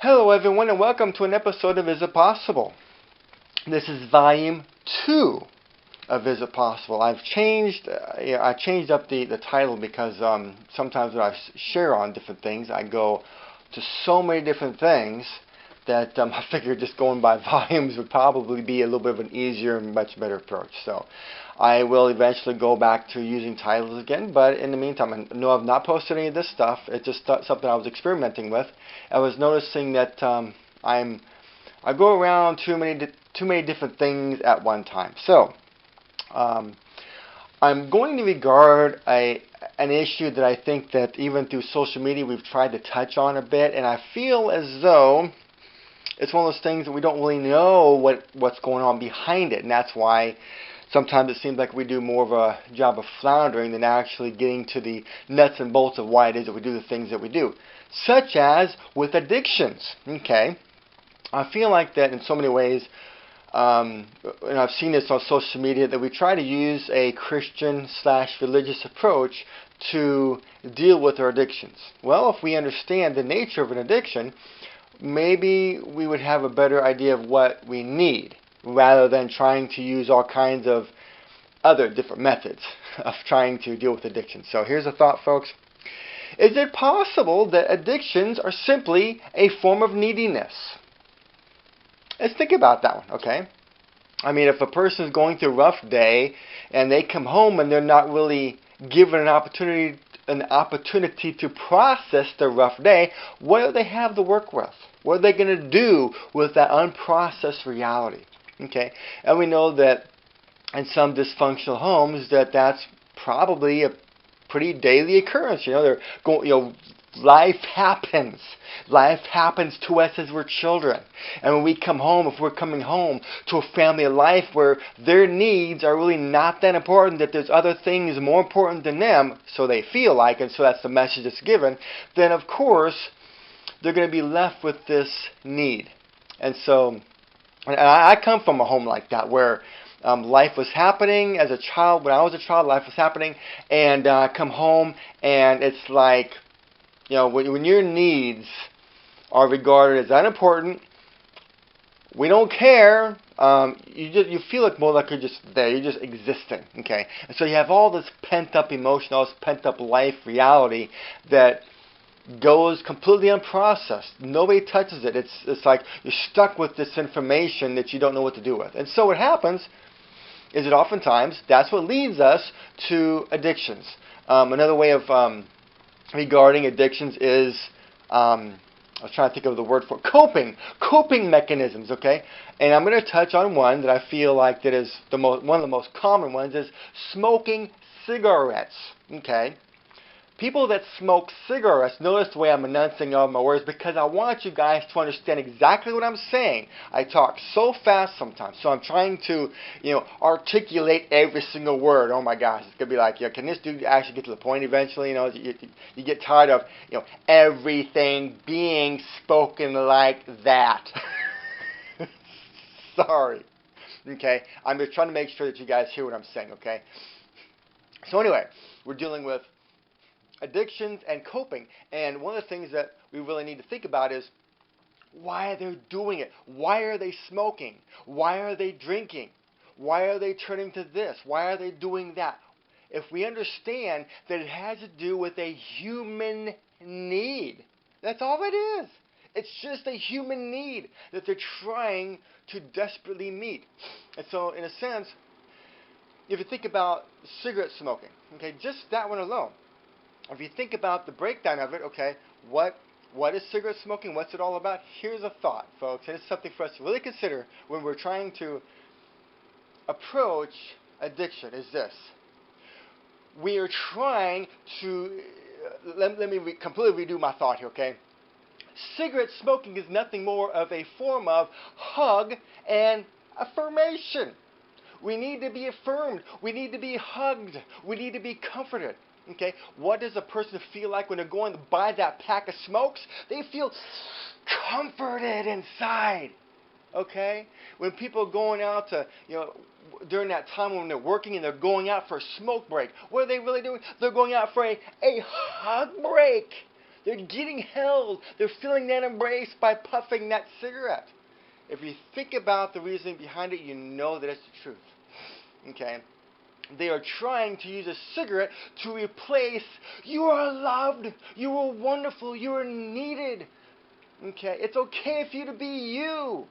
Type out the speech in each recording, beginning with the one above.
Hello everyone and welcome to an episode of Is It Possible? This is volume 2 of Is It Possible? I changed up the title because sometimes when I share on different things I go to so many different things that I figured just going by volumes would probably be a little bit of an easier and much better approach. So I will eventually go back to using titles again, but in the meantime, I know I've not posted any of this stuff. It's just something I was experimenting with. I was noticing that I go around too many different things at one time. So I'm going to regard an issue that I think that even through social media we've tried to touch on a bit, and I feel as though it's one of those things that we don't really know what's going on behind it, and that's why sometimes it seems like we do more of a job of floundering than actually getting to the nuts and bolts of why it is that we do the things that we do, such as with addictions. Okay, I feel like that in so many ways, and I've seen this on social media, that we try to use a Christian/religious approach to deal with our addictions. Well, if we understand the nature of an addiction, maybe we would have a better idea of what we need, rather than trying to use all kinds of other different methods of trying to deal with addiction. So here's a thought, folks. Is it possible that addictions are simply a form of neediness? Let's think about that one, okay? I mean, if a person is going through a rough day and they come home and they're not really given an opportunity to process their rough day, what do they have to work with? What are they going to do with that unprocessed reality? Okay, and we know that in some dysfunctional homes that's probably a pretty daily occurrence. They're going. Life happens. Life happens to us as we're children. And when we come home, if we're coming home to a family of life where their needs are really not that important, that there's other things more important than them, so they feel like, and so that's the message that's given, then of course they're going to be left with this need. And so, and I come from a home like that where life was happening as a child. When I was a child, life was happening, and I come home and it's like, when your needs are regarded as unimportant, we don't care. You feel like more like you're just there. You're just existing. Okay, and so you have all this pent up emotion, all this pent up life reality that goes completely unprocessed. Nobody touches it. It's like you're stuck with this information that you don't know what to do with. And so what happens is that oftentimes that's what leads us to addictions. Another way of regarding addictions is, I was trying to think of the word for it, coping mechanisms, okay? And I'm going to touch on one that I feel like that is one of the most common ones is smoking cigarettes, okay? People that smoke cigarettes, notice the way I'm enunciating all my words because I want you guys to understand exactly what I'm saying. I talk so fast sometimes, so I'm trying to, articulate every single word. Oh my gosh, it's gonna be like, can this dude actually get to the point eventually? You get tired of, everything being spoken like that. Sorry. Okay, I'm just trying to make sure that you guys hear what I'm saying. Okay. So anyway, we're dealing with addictions and coping, and one of the things that we really need to think about is why are they doing it? Why are they smoking? Why are they drinking? Why are they turning to this? Why are they doing that? If we understand that it has to do with a human need, that's all it is. It's just a human need that they're trying to desperately meet. And so in a sense, if you think about cigarette smoking, okay, just that one alone, if you think about the breakdown of it, okay, what is cigarette smoking? What's it all about? Here's a thought, folks, and it's something for us to really consider when we're trying to approach addiction, is this. We are trying to, let me completely redo my thought here, okay? Cigarette smoking is nothing more of a form of hug and affirmation. We need to be affirmed. We need to be hugged. We need to be comforted. Okay, what does a person feel like when they're going to buy that pack of smokes? They feel comforted inside. Okay, when people are going out to, during that time when they're working and they're going out for a smoke break, what are they really doing? They're going out for a hug break. They're getting held. They're feeling that embrace by puffing that cigarette. If you think about the reasoning behind it, you know that it's the truth. Okay? They are trying to use a cigarette to replace, you are loved, you are wonderful, you are needed. Okay? It's okay for you to be you.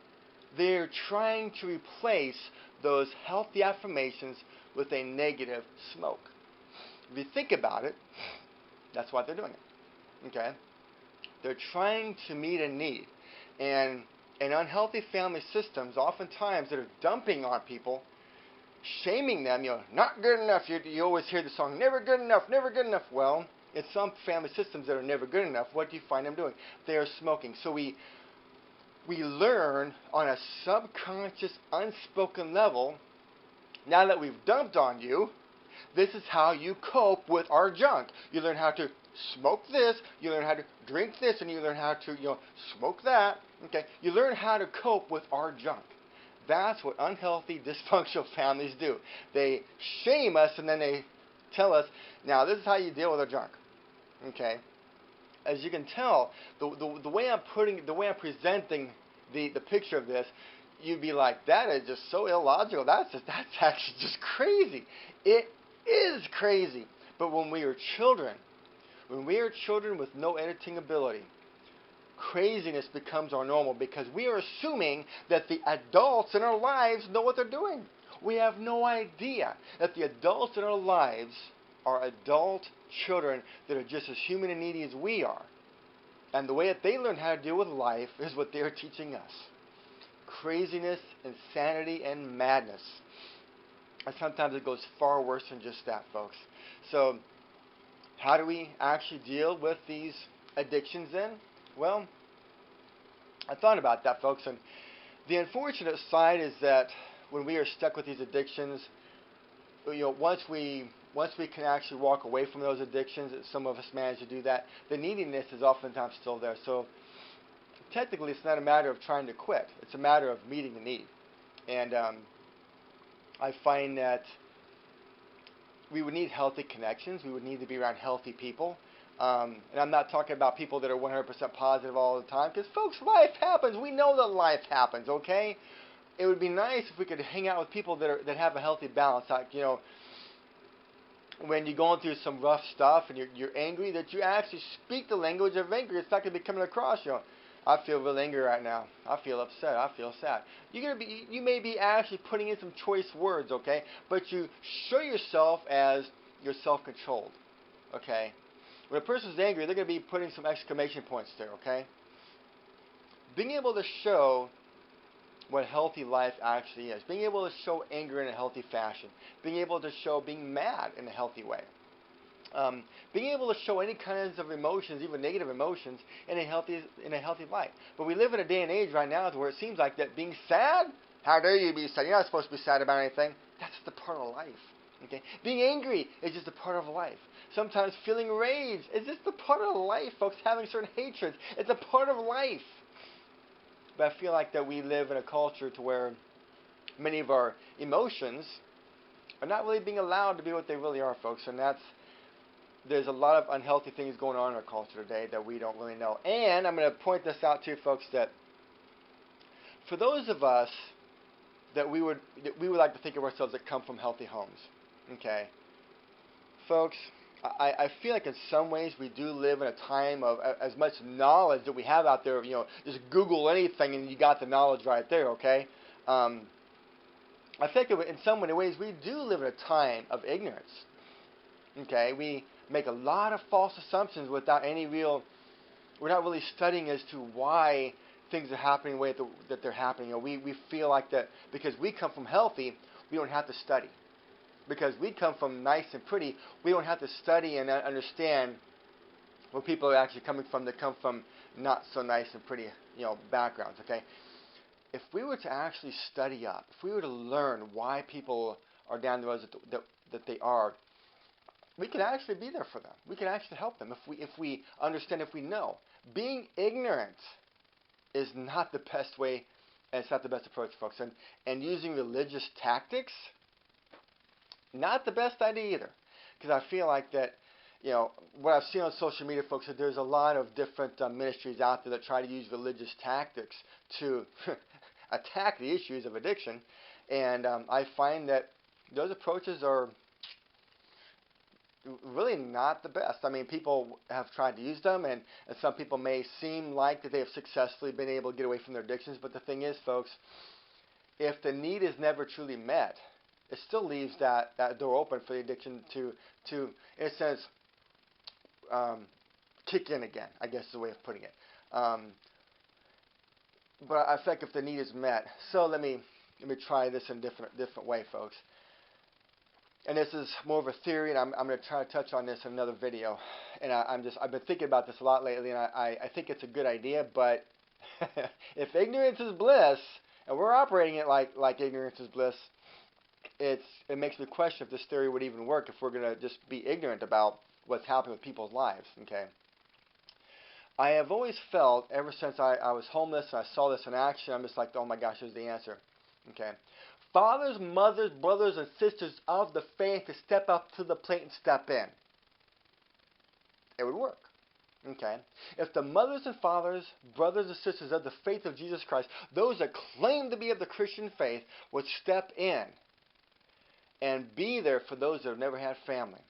They're trying to replace those healthy affirmations with a negative smoke. If you think about it, that's why they're doing it. Okay? They're trying to meet a need. And in unhealthy family systems, oftentimes that are dumping on people, shaming them, not good enough. You always hear the song, never good enough, never good enough. Well, in some family systems that are never good enough, what do you find them doing? They are smoking. So we learn on a subconscious, unspoken level, now that we've dumped on you, this is how you cope with our junk. You learn how to smoke this, you learn how to drink this, and you learn how to smoke that. Okay, you learn how to cope with our junk. That's what unhealthy, dysfunctional families do. They shame us and then they tell us, now this is how you deal with our junk. Okay, as you can tell, the way I'm presenting the picture of this, you'd be like, that is just so illogical. That's actually just crazy. It is crazy. But when we are children with no editing ability, craziness becomes our normal because we are assuming that the adults in our lives know what they're doing. We have no idea that the adults in our lives are adult children that are just as human and needy as we are. And the way that they learn how to deal with life is what they're teaching us. Craziness, insanity, and madness. And sometimes it goes far worse than just that, folks. So, how do we actually deal with these addictions then? Well, I thought about that, folks, and the unfortunate side is that when we are stuck with these addictions, once we can actually walk away from those addictions, some of us manage to do that, the neediness is oftentimes still there. So technically, it's not a matter of trying to quit. It's a matter of meeting the need. And I find that we would need healthy connections. We would need to be around healthy people. And I'm not talking about people that are 100% positive all the time, because, folks, life happens. We know that life happens, okay? It would be nice if we could hang out with people that have a healthy balance. Like, when you're going through some rough stuff and you're angry, that you actually speak the language of anger. It's not going to be coming across, I feel real angry right now. I feel upset. I feel sad. You may be actually putting in some choice words, okay? But you show yourself as you're self-controlled, okay? When a person's angry, they're going to be putting some exclamation points there, okay? Being able to show what healthy life actually is. Being able to show anger in a healthy fashion. Being able to show being mad in a healthy way. Being able to show any kinds of emotions, even negative emotions, in a healthy light. But we live in a day and age right now where it seems like that being sad, how dare you be sad? You're not supposed to be sad about anything. That's the part of life. Okay? Being angry is just a part of life. Sometimes feeling rage is just a part of life, folks. Having certain hatreds, it's a part of life. But I feel like that we live in a culture to where many of our emotions are not really being allowed to be what they really are, folks. And there's a lot of unhealthy things going on in our culture today that we don't really know. And I'm going to point this out to you, folks, that for those of us that we would like to think of ourselves that come from healthy homes, okay, folks, I feel like in some ways we do live in a time of as much knowledge that we have out there. Just Google anything and you got the knowledge right there. Okay, I think in some many ways we do live in a time of ignorance. Okay, we make a lot of false assumptions without any real. We're not really studying as to why things are happening the way that they're happening. We feel like that because we come from healthy, we don't have to study. Because we come from nice and pretty, we don't have to study and understand where people are actually coming from that come from not so nice and pretty, backgrounds, okay? If we were to actually study up, if we were to learn why people are down the roads that they are, we could actually be there for them. We could actually help them if we understand, if we know. Being ignorant is not the best way, and it's not the best approach, folks. And using religious tactics, not the best idea either. Because I feel like that what I've seen on social media, folks, that there's a lot of different ministries out there that try to use religious tactics to attack the issues of addiction, and I find that those approaches are really not the best. I mean, people have tried to use them, and some people may seem like that they have successfully been able to get away from their addictions, but the thing is, folks, if the need is never truly met, it still leaves that door open for the addiction to in a sense, kick in again, I guess is the way of putting it. But I think if the need is met, so let me try this in a different way, folks. And this is more of a theory, and I'm going to try to touch on this in another video. And I've been thinking about this a lot lately, and I think it's a good idea. But if ignorance is bliss, and we're operating it like ignorance is bliss, it makes me question if this theory would even work if we're going to just be ignorant about what's happening with people's lives. Okay. I have always felt, ever since I was homeless and I saw this in action, I'm just like, oh my gosh, here's the answer. Okay. Fathers, mothers, brothers, and sisters of the faith to step up to the plate and step in. It would work. Okay. If the mothers and fathers, brothers and sisters of the faith of Jesus Christ, those that claim to be of the Christian faith, would step in and be there for those that have never had family.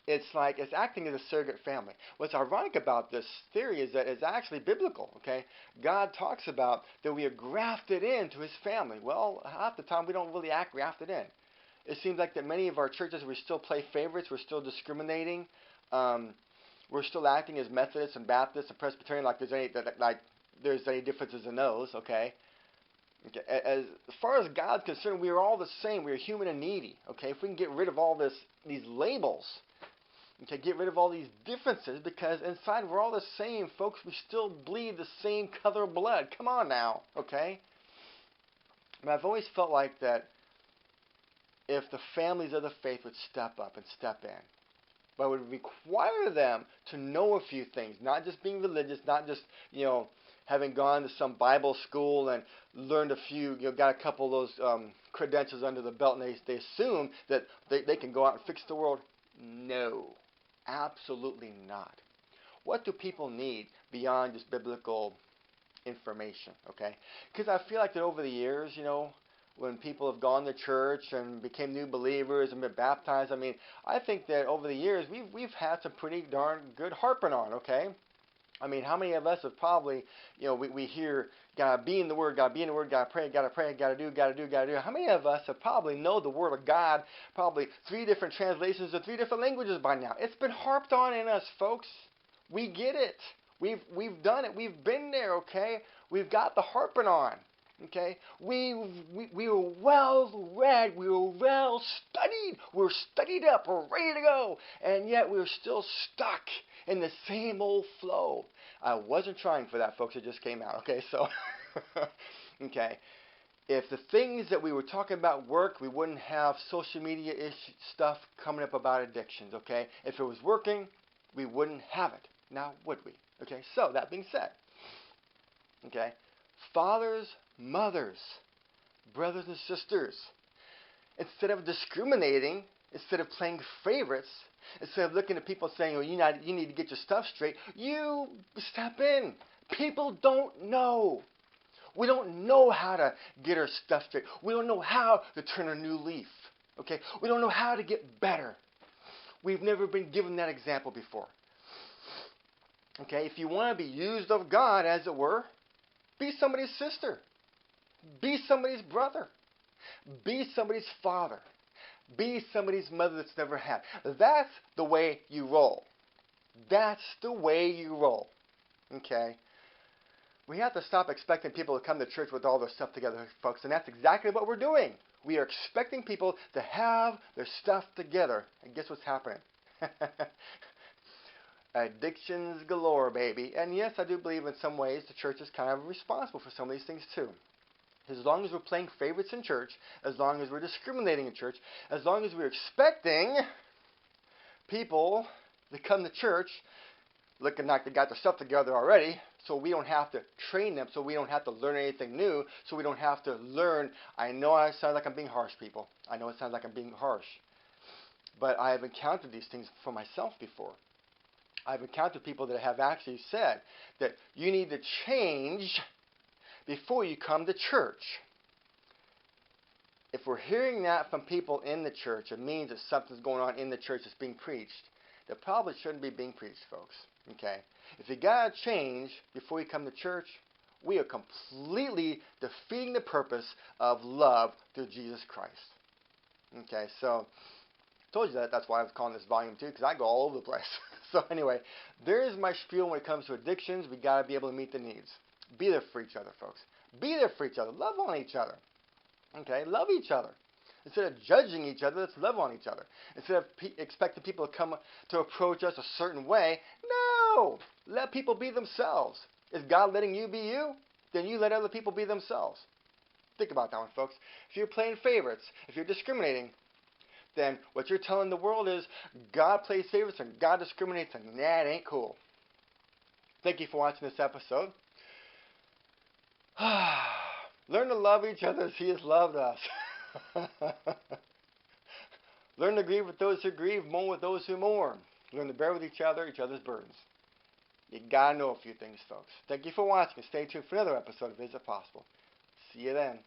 It's acting as a surrogate family. What's ironic about this theory is that it's actually biblical. Okay, God talks about that we are grafted into His family. Well, half the time we don't really act grafted in. It seems like that many of our churches, we still play favorites. We're still discriminating. We're still acting as Methodists and Baptists and Presbyterian like there's any differences in those. Okay. Okay. As far as God's concerned, we are all the same. We are human and needy. Okay, if we can get rid of all these labels. Okay, get rid of all these differences, because inside we're all the same, folks. We still bleed the same color of blood. Come on now, okay? But I've always felt like that if the families of the faith would step up and step in, but it would require them to know a few things, not just being religious, not just, having gone to some Bible school and learned a few, got a couple of those credentials under the belt, and they assume that they can go out and fix the world. No. Absolutely not. What do people need beyond just biblical information? Okay, because I feel like that over the years, when people have gone to church and became new believers and been baptized, I think that over the years we've had some pretty darn good harping on. Okay, how many of us have probably, we hear, gotta be in the Word, gotta pray, gotta do. How many of us have probably know the Word of God, probably 3 different translations of 3 different languages by now? It's been harped on in us, folks. We get it. We've done it. We've been there, okay? We've got the harping on. Okay, we were well read, we were well studied, we were studied up, we're ready to go, and yet we were still stuck in the same old flow. I wasn't trying for that, folks. It just came out. Okay, so okay, if the things that we were talking about worked, we wouldn't have social media stuff coming up about addictions. Okay, if it was working, we wouldn't have it. Now, would we? Okay, so that being said, okay. Fathers, mothers, brothers and sisters, instead of discriminating, instead of playing favorites, instead of looking at people saying, you need to get your stuff straight, you step in. People don't know. We don't know how to get our stuff straight. We don't know how to turn a new leaf. Okay? We don't know how to get better. We've never been given that example before. Okay? If you want to be used of God, as it were, be somebody's sister. Be somebody's brother. Be somebody's father. Be somebody's mother that's never had. That's the way you roll. That's the way you roll. Okay? We have to stop expecting people to come to church with all their stuff together, folks. And that's exactly what we're doing. We are expecting people to have their stuff together. And guess what's happening? Addictions galore, baby. And yes, I do believe in some ways the church is kind of responsible for some of these things too. As long as we're playing favorites in church, as long as we're discriminating in church, as long as we're expecting people to come to church looking like they got their stuff together already, so we don't have to train them, so we don't have to learn anything new, so we don't have to learn. I know I sound like I'm being harsh, people. I know it sounds like I'm being harsh. But I have encountered these things for myself before. I've encountered people that have actually said that you need to change before you come to church. If we're hearing that from people in the church, it means that something's going on in the church that's being preached that probably shouldn't be being preached, folks. Okay? If you gotta change before you come to church, we are completely defeating the purpose of love through Jesus Christ. Okay, so I told you that. That's why I was calling this volume 2, because I go all over the place. So anyway, there's my spiel when it comes to addictions. We gotta be able to meet the needs. Be there for each other, folks. Be there for each other. Love on each other. Okay, love each other. Instead of judging each other, let's love on each other. Instead of expecting people to come to approach us a certain way, no! Let people be themselves. Is God letting you be you? Then you let other people be themselves. Think about that one, folks. If you're playing favorites, if you're discriminating, then what you're telling the world is God plays favorites and God discriminates, and that ain't cool. Thank you for watching this episode. Learn to love each other as He has loved us. Learn to grieve with those who grieve, mourn with those who mourn. Learn to bear with each other's burdens. You gotta know a few things, folks. Thank you for watching. Stay tuned for another episode of Is It Possible? See you then.